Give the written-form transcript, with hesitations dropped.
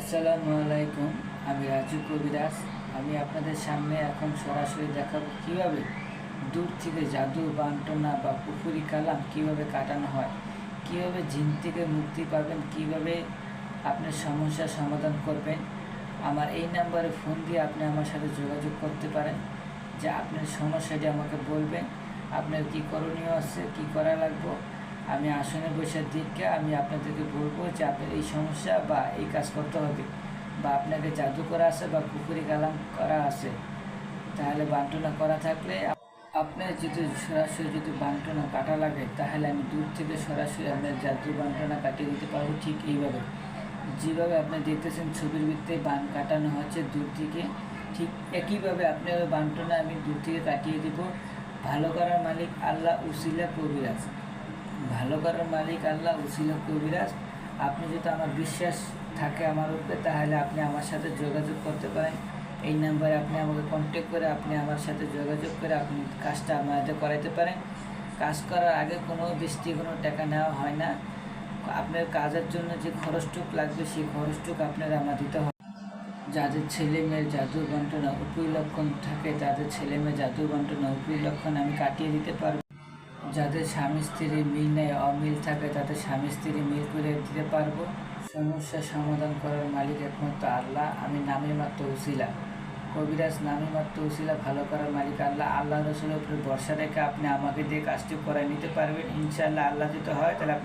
আসসালামু আলাইকুম। আমি রাজু কবিরাজ। আমি আপনাদের সামনে এখন সরাসরি দেখাবো কীভাবে দূর থেকে জাদু বান্টনা বা পুকুরি কালাম কীভাবে কাটানো হয়, কীভাবে জিন থেকে মুক্তি পাবেন, কীভাবে আপনার সমস্যার সমাধান করবেন। আমার এই নাম্বারে ফোন দিয়ে আপনি আমার সাথে যোগাযোগ করতে পারেন, যে আপনার সমস্যাটি আমাকে বলবেন, আপনার কী করণীয় আছে, কী করা লাগবে। আমি আসনে বসে দেখে আমি আপনাদেরকে বলবো যে আপনার এই সমস্যা বা এই কাজ করতে হবে, বা আপনাকে জাদু করা আছে বা পুকুরি কালাম করা আছে। তাহলে বান্টনা করা থাকলে আপনার যদি সরাসরি যদি বান্টনা কাটা লাগে, তাহলে আমি দূর থেকে সরাসরি আপনার জাদু বান্টনা কাটিয়ে দিতে পারবো। ঠিক এইভাবে যেভাবে আপনি দেখতেছেন ছবির ভিত্তিতে বান কাটানো হচ্ছে দূর থেকে, ঠিক একইভাবে আপনার বান্টনা আমি দূর থেকে কাটিয়ে দিব। ভালো করার মালিক আল্লাহ, উসিলা কবিরাজ। ভালো করার মালিক আল্লাহ, উসিলা কবিরাজ। আপনি যদি আমার বিশ্বাস থাকে আমার উপরে, তাহলে আপনি আমার সাথে যোগাযোগ করতে পারেন। এই নাম্বারে আপনি আমাকে কন্ট্যাক্ট করে আপনি আমার সাথে যোগাযোগ করে আপনি কাজটা আমাদের করাইতে পারেন। কাজ করার আগে কোনো কোনো টাকা নেওয়া হয় না। আপনার কাজের জন্য যে খরচটুক লাগবে সেই খরচটুক আপনার আমার দিতে হবে। যাদের ছেলে মেয়ের জাদুর বন্টনা উপলক্ষণ থাকে, তাদের ছেলে মেয়ের জাদুর বন্টনা উপলক্ষণ আমি কাটিয়ে দিতে পারবো। যাদের স্বামী স্ত্রী মিল নেই, অমিল থাকে, তাদের স্বামী স্ত্রী মিল করে দিতে পারবো। সমস্যার সমাধান করার মালিক একমাত্র আল্লাহ। আমি নামে মাত্র উসিলা কবিরাজ, নামে মাত্র উসিলা। ভালো করার মালিক আল্লাহ। আল্লাহ রসুলের উপরে ভরসা রেখে আপনি আমাকে দিয়ে কাজটি করাই নিতে পারবেন ইনশাআল্লাহ। আল্লাহ যদি হয় তাহলে আপনি